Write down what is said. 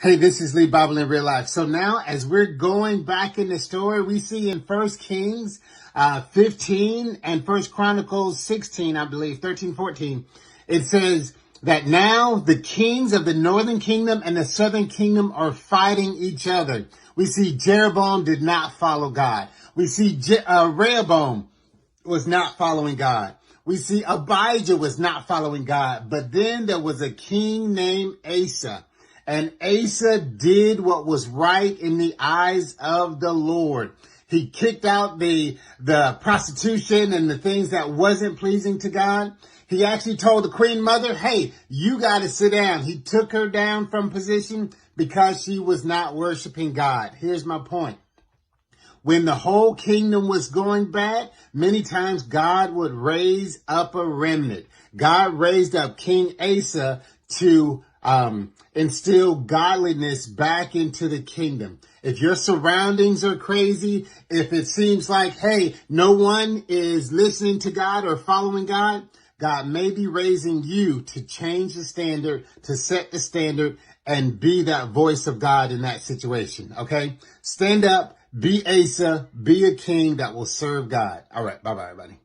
Hey, this is Lee Bible in Real Life. So now as we're going back in the story, we see in 1 Kings 15 and 1 Chronicles 16, I believe, 13, 14, it says that now the kings of the northern kingdom and the southern kingdom are fighting each other. We see Jeroboam did not follow God. We see Rehoboam was not following God. We see Abijah was not following God. But then there was a king named Asa. And Asa did what was right in the eyes of the Lord. He kicked out the prostitution and the things that wasn't pleasing to God. He actually told the queen mother, hey, you got to sit down. He took her down from position because she was not worshiping God. Here's my point. When the whole kingdom was going bad, many times God would raise up a remnant. God raised up King Asa to instill godliness back into the kingdom. If your surroundings are crazy, if it seems like, hey, no one is listening to God or following God, God may be raising you to change the standard, to set the standard, and be that voice of God in that situation, okay? Stand up, be Asa, be a king that will serve God. All right, bye-bye, everybody.